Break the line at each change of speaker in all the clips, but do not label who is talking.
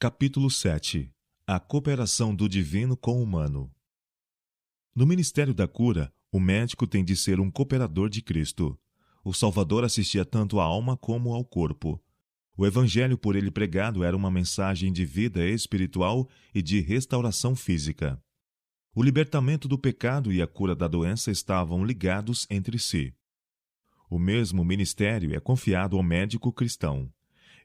Capítulo 7. A cooperação do divino com o humano. No ministério da cura, o médico tem de ser um cooperador de Cristo. O Salvador assistia tanto à alma como ao corpo. O evangelho por ele pregado era uma mensagem de vida espiritual e de restauração física. O libertamento do pecado e a cura da doença estavam ligados entre si. O mesmo ministério é confiado ao médico cristão.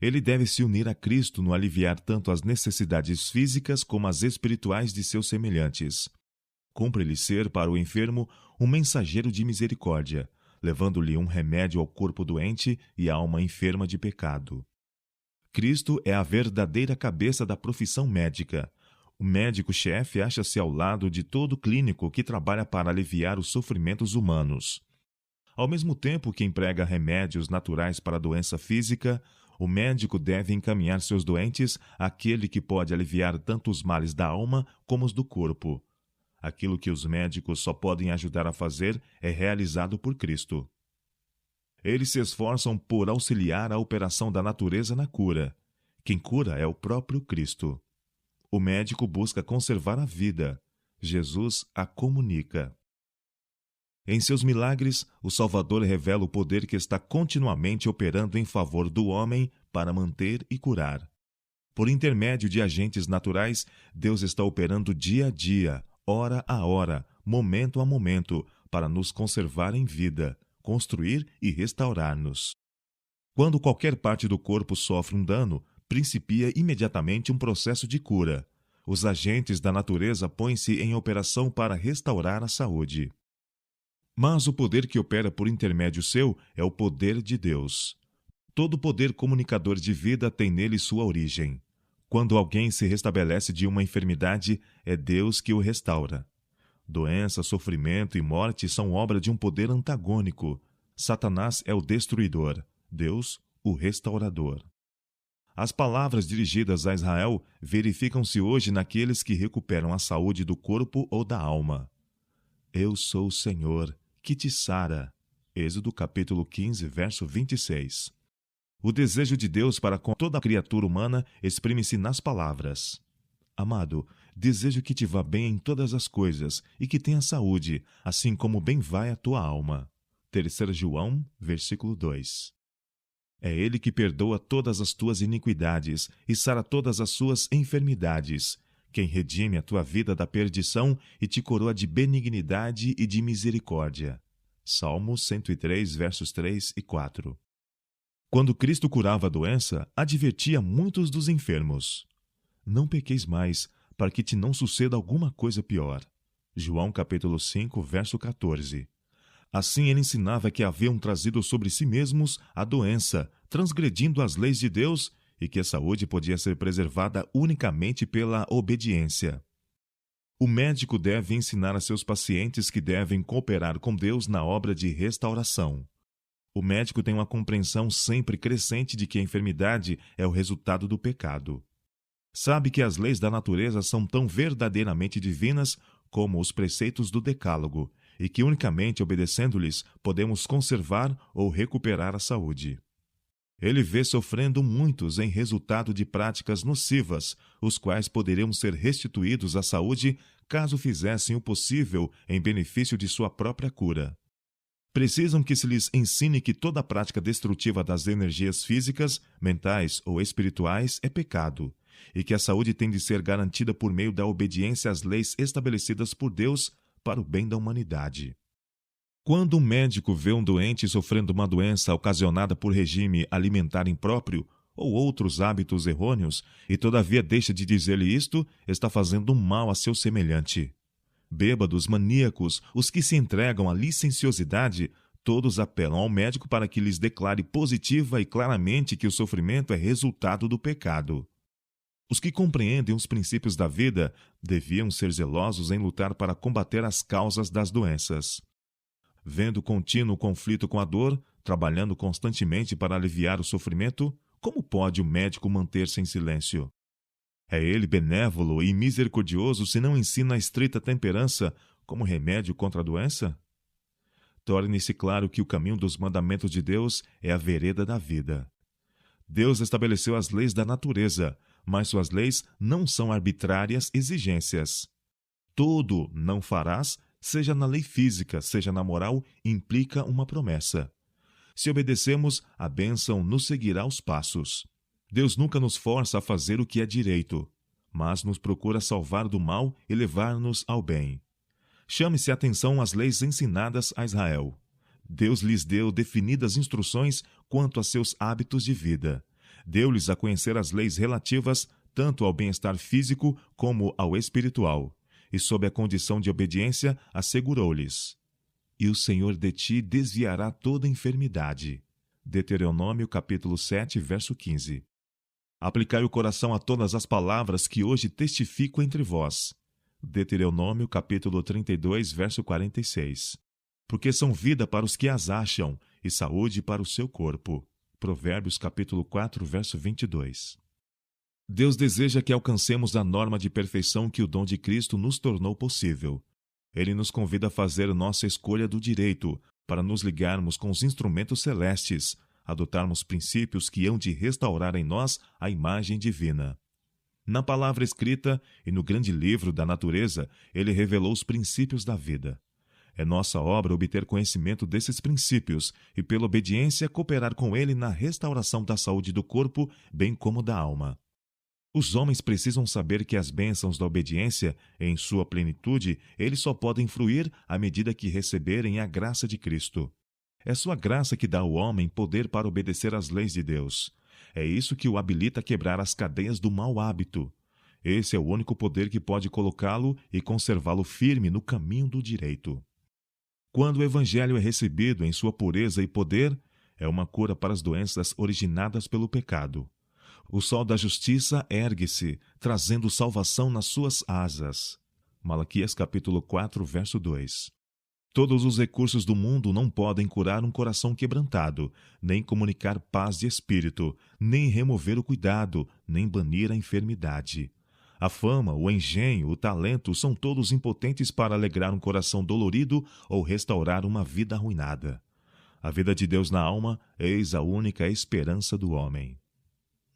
Ele deve se unir a Cristo no aliviar tanto as necessidades físicas como as espirituais de seus semelhantes. Cumpre-lhe ser para o enfermo um mensageiro de misericórdia, levando-lhe um remédio ao corpo doente e à alma enferma de pecado. Cristo é a verdadeira cabeça da profissão médica. O médico-chefe acha-se ao lado de todo clínico que trabalha para aliviar os sofrimentos humanos. Ao mesmo tempo que emprega remédios naturais para a doença física, o médico deve encaminhar seus doentes àquele que pode aliviar tanto os males da alma como os do corpo. Aquilo que os médicos só podem ajudar a fazer é realizado por Cristo. Eles se esforçam por auxiliar a operação da natureza na cura. Quem cura é o próprio Cristo. O médico busca conservar a vida. Jesus a comunica. Em seus milagres, o Salvador revela o poder que está continuamente operando em favor do homem para manter e curar. Por intermédio de agentes naturais, Deus está operando dia a dia, hora a hora, momento a momento, para nos conservar em vida, construir e restaurar-nos. Quando qualquer parte do corpo sofre um dano, principia imediatamente um processo de cura. Os agentes da natureza põem-se em operação para restaurar a saúde. Mas o poder que opera por intermédio seu é o poder de Deus. Todo poder comunicador de vida tem nele sua origem. Quando alguém se restabelece de uma enfermidade, é Deus que o restaura. Doença, sofrimento e morte são obra de um poder antagônico. Satanás é o destruidor, Deus, o restaurador. As palavras dirigidas a Israel verificam-se hoje naqueles que recuperam a saúde do corpo ou da alma. Eu sou o Senhor, que te sara. Êxodo capítulo 15, verso 26. O desejo de Deus para com toda a criatura humana exprime-se nas palavras. Amado, desejo que te vá bem em todas as coisas e que tenha saúde, assim como bem vai a tua alma. 3 João, versículo 2. É Ele que perdoa todas as tuas iniquidades e sara todas as suas enfermidades, quem redime a tua vida da perdição e te coroa de benignidade e de misericórdia. Salmo 103, versos 3 e 4. Quando Cristo curava a doença, advertia muitos dos enfermos. Não pequeis mais, para que te não suceda alguma coisa pior. João capítulo 5, verso 14. Assim ele ensinava que haviam trazido sobre si mesmos a doença, transgredindo as leis de Deus, e que a saúde podia ser preservada unicamente pela obediência. O médico deve ensinar a seus pacientes que devem cooperar com Deus na obra de restauração. O médico tem uma compreensão sempre crescente de que a enfermidade é o resultado do pecado. Sabe que as leis da natureza são tão verdadeiramente divinas como os preceitos do Decálogo, e que unicamente obedecendo-lhes podemos conservar ou recuperar a saúde. Ele vê sofrendo muitos em resultado de práticas nocivas, os quais poderiam ser restituídos à saúde caso fizessem o possível em benefício de sua própria cura. Precisam que se lhes ensine que toda prática destrutiva das energias físicas, mentais ou espirituais é pecado, e que a saúde tem de ser garantida por meio da obediência às leis estabelecidas por Deus para o bem da humanidade. Quando um médico vê um doente sofrendo uma doença ocasionada por regime alimentar impróprio ou outros hábitos errôneos, e todavia deixa de dizer-lhe isto, está fazendo um mal a seu semelhante. Bêbados, maníacos, os que se entregam à licenciosidade, todos apelam ao médico para que lhes declare positiva e claramente que o sofrimento é resultado do pecado. Os que compreendem os princípios da vida deviam ser zelosos em lutar para combater as causas das doenças. Vendo contínuo conflito com a dor, trabalhando constantemente para aliviar o sofrimento, como pode o médico manter-se em silêncio? É ele benévolo e misericordioso se não ensina a estrita temperança como remédio contra a doença? Torne-se claro que o caminho dos mandamentos de Deus é a vereda da vida. Deus estabeleceu as leis da natureza, mas suas leis não são arbitrárias exigências. Todo não farás, seja na lei física, seja na moral, implica uma promessa. Se obedecemos, a bênção nos seguirá aos passos. Deus nunca nos força a fazer o que é direito, mas nos procura salvar do mal e levar-nos ao bem. Chame-se atenção às leis ensinadas a Israel. Deus lhes deu definidas instruções quanto a seus hábitos de vida. Deu-lhes a conhecer as leis relativas tanto ao bem-estar físico como ao espiritual, e sob a condição de obediência assegurou-lhes: "E o Senhor de ti desviará toda enfermidade." Deuteronômio capítulo 7, verso 15. Aplicai o coração a todas as palavras que hoje testifico entre vós. Deuteronômio capítulo 32, verso 46. Porque são vida para os que as acham e saúde para o seu corpo. Provérbios capítulo 4, verso 22. Deus deseja que alcancemos a norma de perfeição que o dom de Cristo nos tornou possível. Ele nos convida a fazer nossa escolha do direito, para nos ligarmos com os instrumentos celestes, adotarmos princípios que hão de restaurar em nós a imagem divina. Na palavra escrita e no grande livro da natureza, ele revelou os princípios da vida. É nossa obra obter conhecimento desses princípios e, pela obediência, cooperar com ele na restauração da saúde do corpo, bem como da alma. Os homens precisam saber que as bênçãos da obediência, em sua plenitude, eles só podem fruir à medida que receberem a graça de Cristo. É sua graça que dá ao homem poder para obedecer às leis de Deus. É isso que o habilita a quebrar as cadeias do mau hábito. Esse é o único poder que pode colocá-lo e conservá-lo firme no caminho do direito. Quando o Evangelho é recebido em sua pureza e poder, é uma cura para as doenças originadas pelo pecado. O sol da justiça ergue-se, trazendo salvação nas suas asas. Malaquias capítulo 4, verso 2. Todos os recursos do mundo não podem curar um coração quebrantado, nem comunicar paz de espírito, nem remover o cuidado, nem banir a enfermidade. A fama, o engenho, o talento são todos impotentes para alegrar um coração dolorido ou restaurar uma vida arruinada. A vida de Deus na alma, eis a única esperança do homem.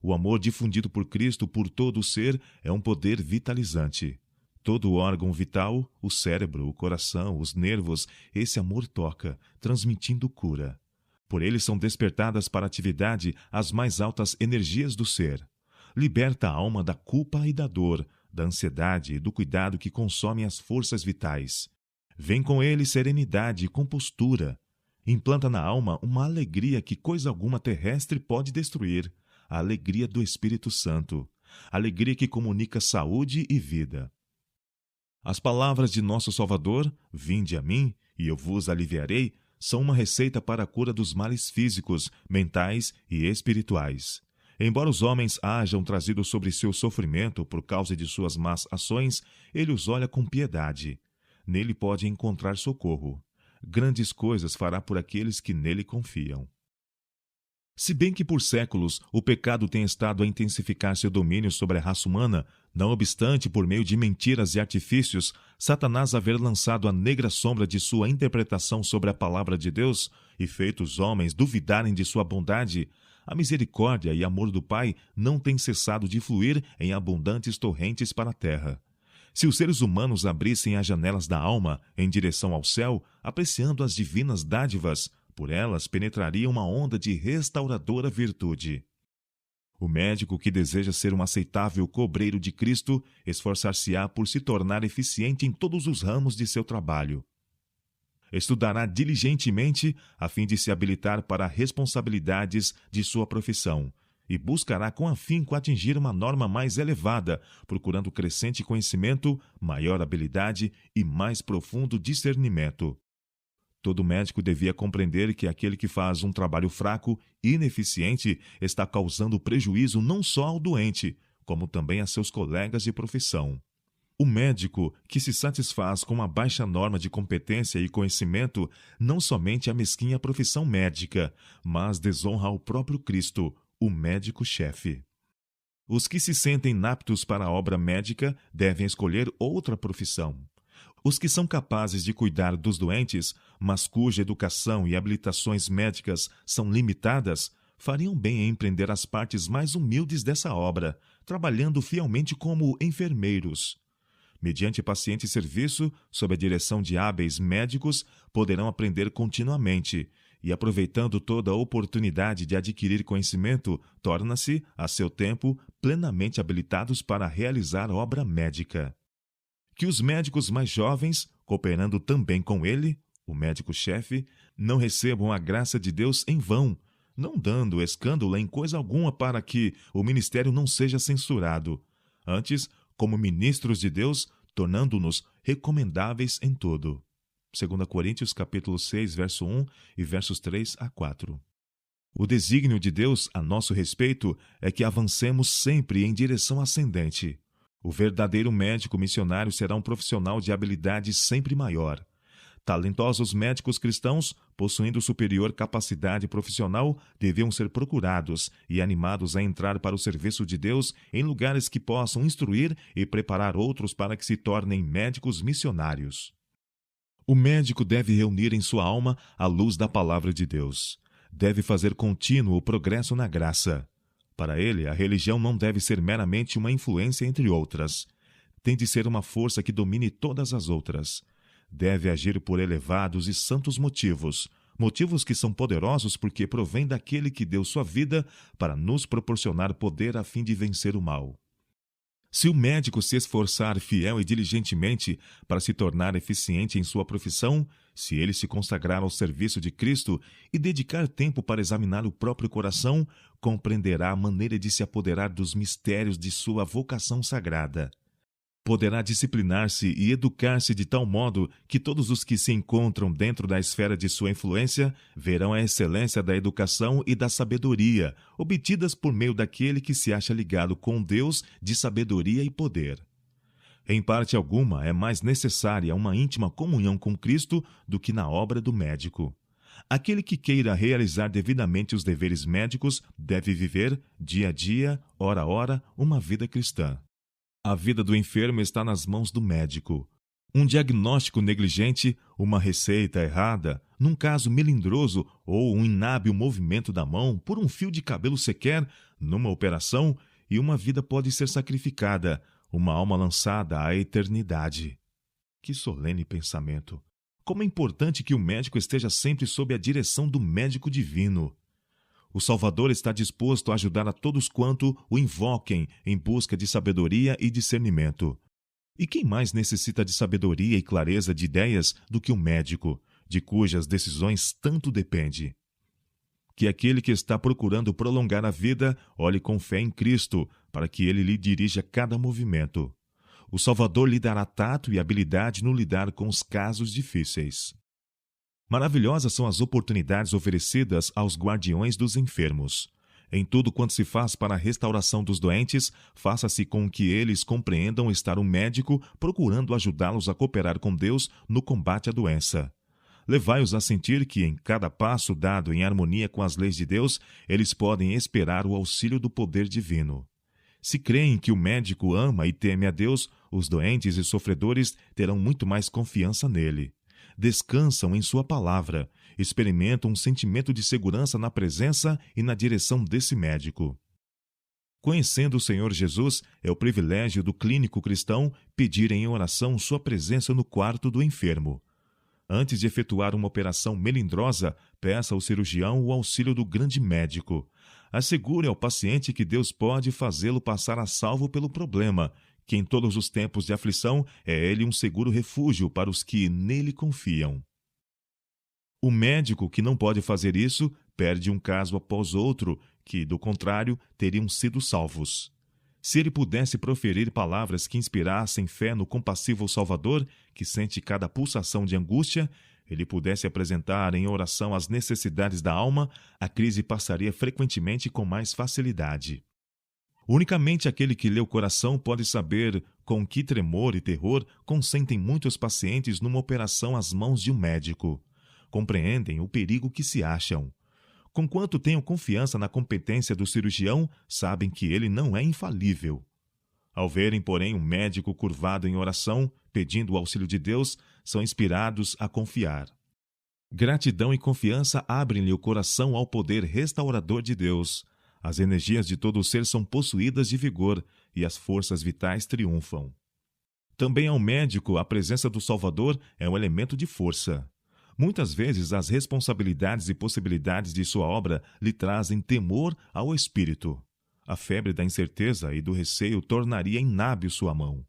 O amor difundido por Cristo por todo o ser é um poder vitalizante. Todo órgão vital, o cérebro, o coração, os nervos, esse amor toca, transmitindo cura. Por ele são despertadas para a atividade as mais altas energias do ser. Liberta a alma da culpa e da dor, da ansiedade e do cuidado que consomem as forças vitais. Vem com ele serenidade e compostura. Implanta na alma uma alegria que coisa alguma terrestre pode destruir, a alegria do Espírito Santo, alegria que comunica saúde e vida. As palavras de nosso Salvador, vinde a mim, e eu vos aliviarei, são uma receita para a cura dos males físicos, mentais e espirituais. Embora os homens hajam trazido sobre si o sofrimento por causa de suas más ações, ele os olha com piedade. Nele pode encontrar socorro. Grandes coisas fará por aqueles que nele confiam. Se bem que por séculos o pecado tem estado a intensificar seu domínio sobre a raça humana, não obstante, por meio de mentiras e artifícios, Satanás haver lançado a negra sombra de sua interpretação sobre a palavra de Deus e feito os homens duvidarem de sua bondade, a misericórdia e amor do Pai não têm cessado de fluir em abundantes torrentes para a terra. Se os seres humanos abrissem as janelas da alma em direção ao céu, apreciando as divinas dádivas, por elas penetraria uma onda de restauradora virtude. O médico que deseja ser um aceitável cobreiro de Cristo esforçar-se-á por se tornar eficiente em todos os ramos de seu trabalho. Estudará diligentemente a fim de se habilitar para responsabilidades de sua profissão e buscará com afinco atingir uma norma mais elevada, procurando crescente conhecimento, maior habilidade e mais profundo discernimento. Todo médico devia compreender que aquele que faz um trabalho fraco e ineficiente está causando prejuízo não só ao doente, como também a seus colegas de profissão. O médico que se satisfaz com uma baixa norma de competência e conhecimento não somente amesquinha a profissão médica, mas desonra ao próprio Cristo, o médico-chefe. Os que se sentem inaptos para a obra médica devem escolher outra profissão. Os que são capazes de cuidar dos doentes, mas cuja educação e habilitações médicas são limitadas, fariam bem em empreender as partes mais humildes dessa obra, trabalhando fielmente como enfermeiros. Mediante paciente serviço, sob a direção de hábeis médicos, poderão aprender continuamente e, aproveitando toda a oportunidade de adquirir conhecimento, torna-se, a seu tempo, plenamente habilitados para realizar obra médica. Que os médicos mais jovens, cooperando também com ele, o médico-chefe, não recebam a graça de Deus em vão, não dando escândalo em coisa alguma para que o ministério não seja censurado. Antes, como ministros de Deus, tornando-nos recomendáveis em tudo. 2 Coríntios capítulo 6, verso 1 e versos 3 a 4. O desígnio de Deus a nosso respeito é que avancemos sempre em direção ascendente. O verdadeiro médico missionário será um profissional de habilidade sempre maior. Talentosos médicos cristãos, possuindo superior capacidade profissional, deviam ser procurados e animados a entrar para o serviço de Deus em lugares que possam instruir e preparar outros para que se tornem médicos missionários. O médico deve reunir em sua alma a luz da palavra de Deus. Deve fazer contínuo o progresso na graça. Para ele, a religião não deve ser meramente uma influência entre outras. Tem de ser uma força que domine todas as outras. Deve agir por elevados e santos motivos, motivos que são poderosos porque provêm daquele que deu sua vida para nos proporcionar poder a fim de vencer o mal. Se o médico se esforçar fiel e diligentemente para se tornar eficiente em sua profissão, se ele se consagrar ao serviço de Cristo e dedicar tempo para examinar o próprio coração, compreenderá a maneira de se apoderar dos mistérios de sua vocação sagrada. Poderá disciplinar-se e educar-se de tal modo que todos os que se encontram dentro da esfera de sua influência verão a excelência da educação e da sabedoria, obtidas por meio daquele que se acha ligado com Deus de sabedoria e poder. Em parte alguma, é mais necessária uma íntima comunhão com Cristo do que na obra do médico. Aquele que queira realizar devidamente os deveres médicos deve viver, dia a dia, hora a hora, uma vida cristã. A vida do enfermo está nas mãos do médico. Um diagnóstico negligente, uma receita errada, num caso melindroso ou um inábil movimento da mão por um fio de cabelo sequer, numa operação, e uma vida pode ser sacrificada, uma alma lançada à eternidade. Que solene pensamento! Como é importante que o médico esteja sempre sob a direção do médico divino. O Salvador está disposto a ajudar a todos quanto o invoquem em busca de sabedoria e discernimento. E quem mais necessita de sabedoria e clareza de ideias do que o médico, de cujas decisões tanto depende? Que aquele que está procurando prolongar a vida olhe com fé em Cristo, para que ele lhe dirija cada movimento. O Salvador lhe dará tato e habilidade no lidar com os casos difíceis. Maravilhosas são as oportunidades oferecidas aos guardiões dos enfermos. Em tudo quanto se faz para a restauração dos doentes, faça-se com que eles compreendam estar um médico procurando ajudá-los a cooperar com Deus no combate à doença. Levai-os a sentir que, em cada passo dado em harmonia com as leis de Deus, eles podem esperar o auxílio do poder divino. Se creem que o médico ama e teme a Deus, os doentes e sofredores terão muito mais confiança nele. Descansam em sua palavra, experimentam um sentimento de segurança na presença e na direção desse médico. Conhecendo o Senhor Jesus, é o privilégio do clínico cristão pedir em oração sua presença no quarto do enfermo. Antes de efetuar uma operação melindrosa, peça ao cirurgião o auxílio do grande médico. Assegure ao paciente que Deus pode fazê-lo passar a salvo pelo problema, que em todos os tempos de aflição é ele um seguro refúgio para os que nele confiam. O médico que não pode fazer isso perde um caso após outro, que, do contrário, teriam sido salvos. Se ele pudesse proferir palavras que inspirassem fé no compassivo Salvador, que sente cada pulsação de angústia, ele pudesse apresentar em oração as necessidades da alma, a crise passaria frequentemente com mais facilidade. Unicamente aquele que lê o coração pode saber com que tremor e terror consentem muitos pacientes numa operação às mãos de um médico. Compreendem o perigo que se acham. Conquanto tenham confiança na competência do cirurgião, sabem que ele não é infalível. Ao verem, porém, um médico curvado em oração, pedindo o auxílio de Deus, são inspirados a confiar. Gratidão e confiança abrem-lhe o coração ao poder restaurador de Deus. As energias de todo o ser são possuídas de vigor e as forças vitais triunfam. Também ao médico, a presença do Salvador é um elemento de força. Muitas vezes, as responsabilidades e possibilidades de sua obra lhe trazem temor ao espírito. A febre da incerteza e do receio tornaria inábil sua mão.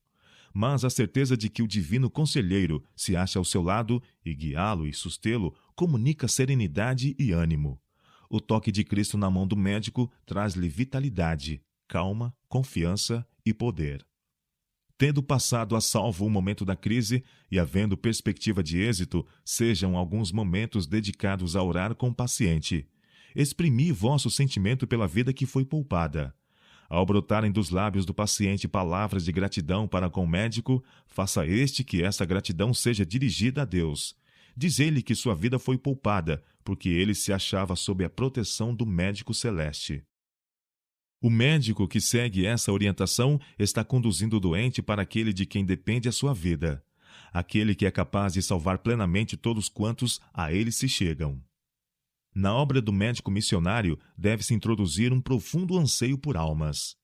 Mas a certeza de que o divino conselheiro se acha ao seu lado e guiá-lo e sustê-lo comunica serenidade e ânimo. O toque de Cristo na mão do médico traz-lhe vitalidade, calma, confiança e poder. Tendo passado a salvo o momento da crise e havendo perspectiva de êxito, sejam alguns momentos dedicados a orar com o paciente. Exprimi vosso sentimento pela vida que foi poupada. Ao brotarem dos lábios do paciente palavras de gratidão para com o médico, faça que essa gratidão seja dirigida a Deus. Diz-lhe que sua vida foi poupada, porque ele se achava sob a proteção do médico celeste. O médico que segue essa orientação está conduzindo o doente para aquele de quem depende a sua vida, aquele que é capaz de salvar plenamente todos quantos a ele se chegam. Na obra do médico missionário deve-se introduzir um profundo anseio por almas.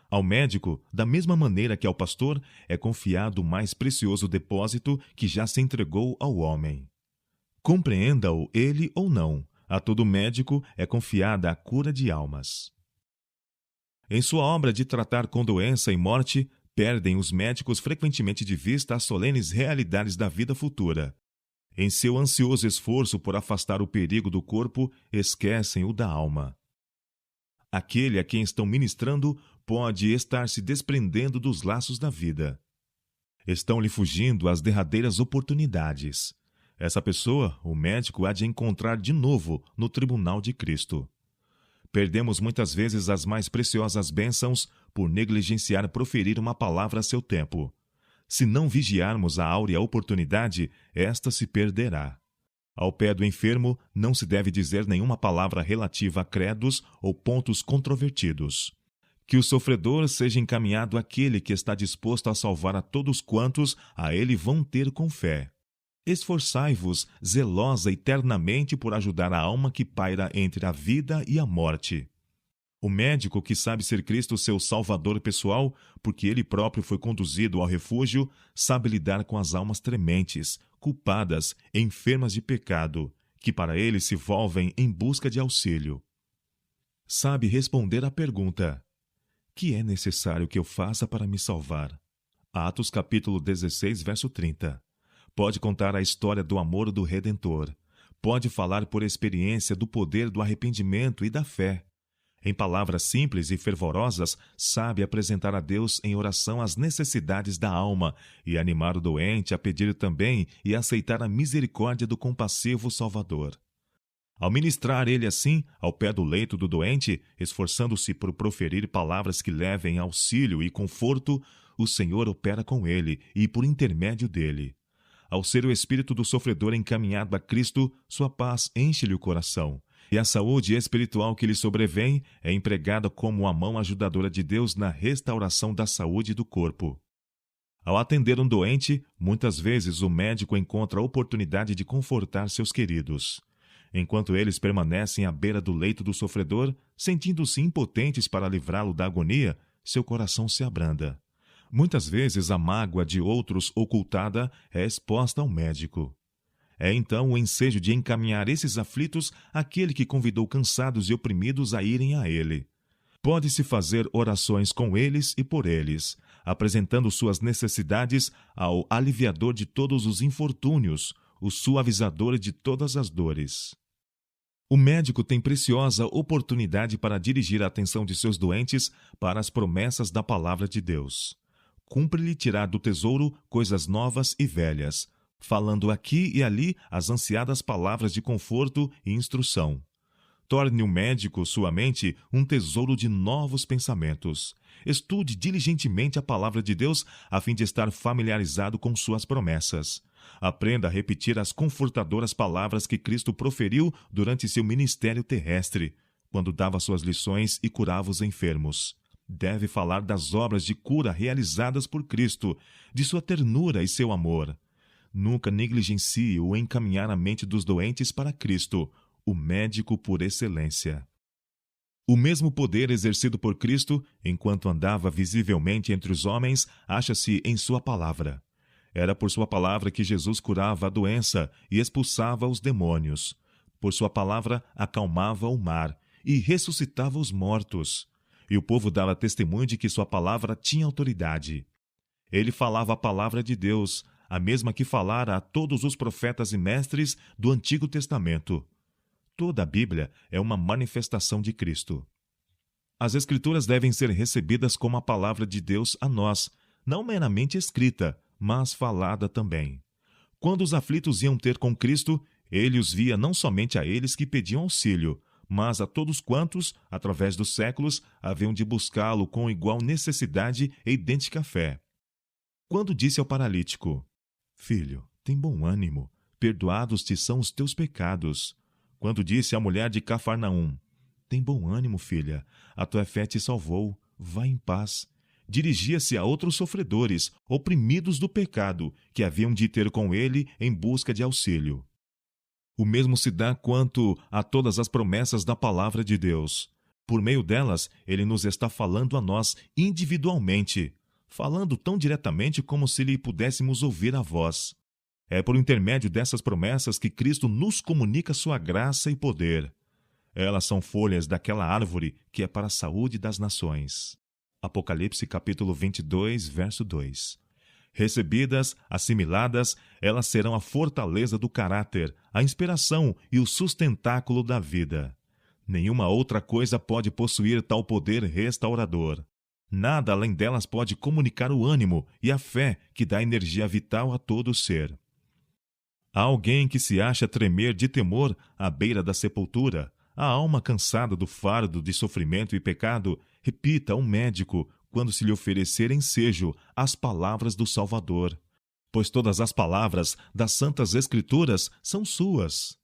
Ao médico, da mesma maneira que ao pastor, é confiado o mais precioso depósito que já se entregou ao homem. Compreenda-o ele ou não, a todo médico é confiada a cura de almas. Em sua obra de tratar com doença e morte, perdem os médicos frequentemente de vista as solenes realidades da vida futura. Em seu ansioso esforço por afastar o perigo do corpo, esquecem o da alma. Aquele a quem estão ministrando pode estar se desprendendo dos laços da vida. Estão-lhe fugindo as derradeiras oportunidades. Essa pessoa, o médico, há de encontrar de novo no tribunal de Cristo. Perdemos muitas vezes as mais preciosas bênçãos por negligenciar proferir uma palavra a seu tempo. Se não vigiarmos a áurea oportunidade, esta se perderá. Ao pé do enfermo, não se deve dizer nenhuma palavra relativa a credos ou pontos controvertidos. Que o sofredor seja encaminhado àquele que está disposto a salvar a todos quantos a ele vão ter com fé. Esforçai-vos zelosa e ternamente por ajudar a alma que paira entre a vida e a morte. O médico que sabe ser Cristo seu salvador pessoal, porque ele próprio foi conduzido ao refúgio, sabe lidar com as almas trementes, culpadas, enfermas de pecado, que para ele se volvem em busca de auxílio. Sabe responder à pergunta: que é necessário que eu faça para me salvar? Atos capítulo 16, verso 30. Pode contar a história do amor do Redentor. Pode falar por experiência do poder do arrependimento e da fé. Em palavras simples e fervorosas, sabe apresentar a Deus em oração as necessidades da alma e animar o doente a pedir também e aceitar a misericórdia do compassivo Salvador. Ao ministrar ele assim, ao pé do leito do doente, esforçando-se por proferir palavras que levem auxílio e conforto, o Senhor opera com ele e por intermédio dele. Ao ser o espírito do sofredor encaminhado a Cristo, sua paz enche-lhe o coração, e a saúde espiritual que lhe sobrevém é empregada como a mão ajudadora de Deus na restauração da saúde do corpo. Ao atender um doente, muitas vezes o médico encontra a oportunidade de confortar seus queridos. Enquanto eles permanecem à beira do leito do sofredor, sentindo-se impotentes para livrá-lo da agonia, seu coração se abranda. Muitas vezes a mágoa de outros ocultada é exposta ao médico. É então o ensejo de encaminhar esses aflitos àquele que convidou cansados e oprimidos a irem a ele. Pode-se fazer orações com eles e por eles, apresentando suas necessidades ao aliviador de todos os infortúnios, o suavizador de todas as dores. O médico tem preciosa oportunidade para dirigir a atenção de seus doentes para as promessas da palavra de Deus. Cumpre-lhe tirar do tesouro coisas novas e velhas, falando aqui e ali as ansiadas palavras de conforto e instrução. Torne o médico sua mente um tesouro de novos pensamentos. Estude diligentemente a palavra de Deus a fim de estar familiarizado com suas promessas. Aprenda a repetir as confortadoras palavras que Cristo proferiu durante seu ministério terrestre, quando dava suas lições e curava os enfermos. Deve falar das obras de cura realizadas por Cristo, de sua ternura e seu amor. nunca negligencie o encaminhar a mente dos doentes para Cristo, o médico por excelência. O mesmo poder exercido por Cristo, enquanto andava visivelmente entre os homens, acha-se em sua palavra. Era por sua palavra que Jesus curava a doença e expulsava os demônios. Por sua palavra acalmava o mar e ressuscitava os mortos. E o povo dava testemunho de que sua palavra tinha autoridade. Ele falava a palavra de Deus, a mesma que falara a todos os profetas e mestres do Antigo Testamento. Toda a Bíblia é uma manifestação de Cristo. As Escrituras devem ser recebidas como a palavra de Deus a nós, não meramente escrita, mas falada também. Quando os aflitos iam ter com Cristo, ele os via não somente a eles que pediam auxílio, mas a todos quantos, através dos séculos, haviam de buscá-lo com igual necessidade e idêntica fé. Quando disse ao paralítico: Filho, tem bom ânimo, perdoados te são os teus pecados. Quando disse à mulher de Cafarnaum: Tem bom ânimo, filha, a tua fé te salvou, vai em paz. Dirigia-se a outros sofredores, oprimidos do pecado, que haviam de ter com ele em busca de auxílio. O mesmo se dá quanto a todas as promessas da palavra de Deus. Por meio delas, ele nos está falando a nós individualmente, falando tão diretamente como se lhe pudéssemos ouvir a voz. É por intermédio dessas promessas que Cristo nos comunica sua graça e poder. Elas são folhas daquela árvore que é para a saúde das nações. Apocalipse capítulo 22, verso 2. Recebidas, assimiladas, elas serão a fortaleza do caráter, a inspiração e o sustentáculo da vida. Nenhuma outra coisa pode possuir tal poder restaurador. Nada além delas pode comunicar o ânimo e a fé que dá energia vital a todo o ser. Há alguém que se acha tremer de temor à beira da sepultura. A alma cansada do fardo de sofrimento e pecado, repita ao médico, quando se lhe oferecer ensejo, as palavras do Salvador. Pois todas as palavras das Santas Escrituras são suas.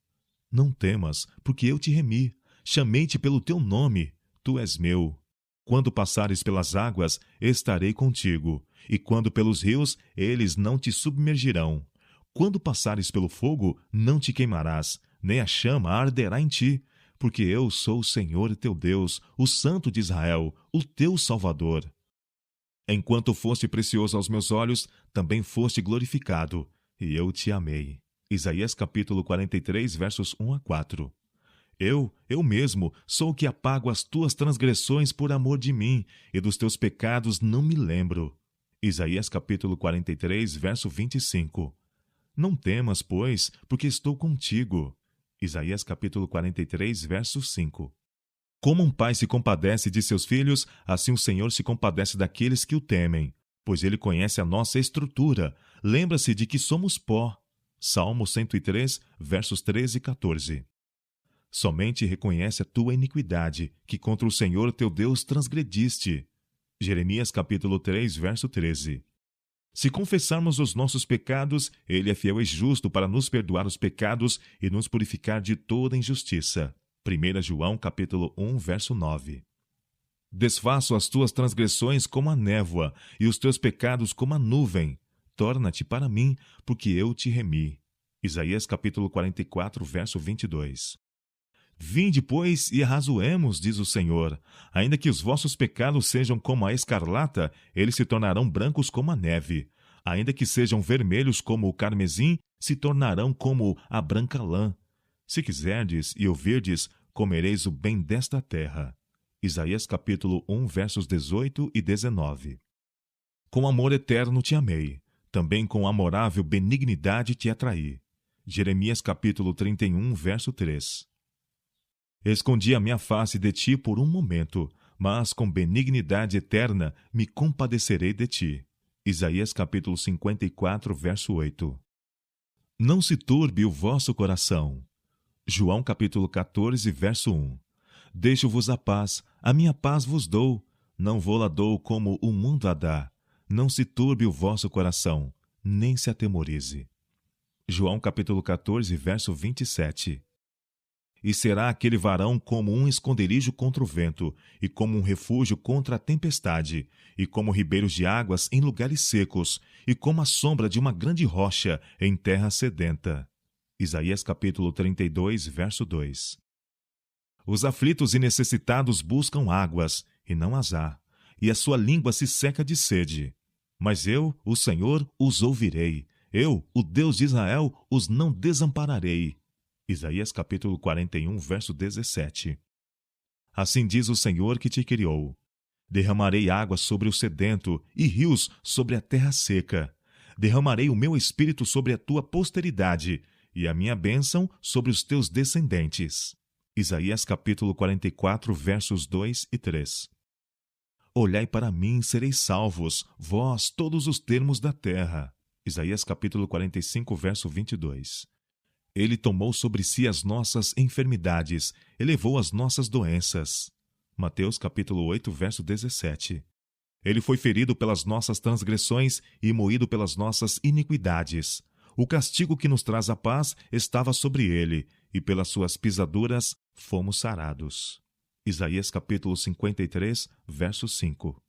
Não temas, porque eu te remi. Chamei-te pelo teu nome. Tu és meu. Quando passares pelas águas, estarei contigo. E quando pelos rios, eles não te submergirão. Quando passares pelo fogo, não te queimarás, nem a chama arderá em ti. Porque eu sou o Senhor teu Deus, o Santo de Israel, o teu Salvador. Enquanto foste precioso aos meus olhos, também foste glorificado, e eu te amei. Isaías capítulo 43, versos 1 a 4. Eu mesmo, sou o que apago as tuas transgressões por amor de mim, e dos teus pecados não me lembro. Isaías capítulo 43, verso 25. Não temas, pois, porque estou contigo. Isaías capítulo 43, verso 5. Como um pai se compadece de seus filhos, assim o Senhor se compadece daqueles que o temem, pois ele conhece a nossa estrutura, lembra-se de que somos pó. Salmo 103, versos 13 e 14. Somente reconhece a tua iniquidade, que contra o Senhor teu Deus transgrediste. Jeremias capítulo 3, verso 13. Se confessarmos os nossos pecados, ele é fiel e justo para nos perdoar os pecados e nos purificar de toda injustiça. 1 João capítulo 1, verso 9. Desfaço as tuas transgressões como a névoa e os teus pecados como a nuvem. Torna-te para mim, porque eu te remi. Isaías capítulo 44, verso 22. Vinde, pois, e arrazoemos, diz o Senhor. Ainda que os vossos pecados sejam como a escarlata, eles se tornarão brancos como a neve. Ainda que sejam vermelhos como o carmesim, se tornarão como a branca lã. Se quiserdes e ouvirdes, comereis o bem desta terra. Isaías capítulo 1, versos 18 e 19. Com amor eterno te amei, também com amorável benignidade te atraí. Jeremias capítulo 31, verso 3. Escondi a minha face de ti por um momento, mas com benignidade eterna me compadecerei de ti. Isaías capítulo 54, verso 8. Não se turbe o vosso coração. João capítulo 14, verso 1. Deixo-vos a minha paz vos dou, não vou-la dou como o mundo a dá. Não se turbe o vosso coração, nem se atemorize. João capítulo 14, verso 27. E será aquele varão como um esconderijo contra o vento, e como um refúgio contra a tempestade, e como ribeiros de águas em lugares secos, e como a sombra de uma grande rocha em terra sedenta. Isaías capítulo 32, verso 2. Os aflitos e necessitados buscam águas, e não as há, e a sua língua se seca de sede. Mas eu, o Senhor, os ouvirei. Eu, o Deus de Israel, os não desampararei. Isaías capítulo 41, verso 17. Assim diz o Senhor que te criou. Derramarei água sobre o sedento e rios sobre a terra seca. Derramarei o meu espírito sobre a tua posteridade e a minha bênção sobre os teus descendentes. Isaías capítulo 44, versos 2 e 3. Olhai para mim, sereis salvos, vós, todos os termos da terra. Isaías capítulo 45, verso 22. Ele tomou sobre si as nossas enfermidades, elevou as nossas doenças. Mateus capítulo 8, verso 17. Ele foi ferido pelas nossas transgressões e moído pelas nossas iniquidades. O castigo que nos traz a paz estava sobre ele, e pelas suas pisaduras fomos sarados. Isaías capítulo 53, verso 5.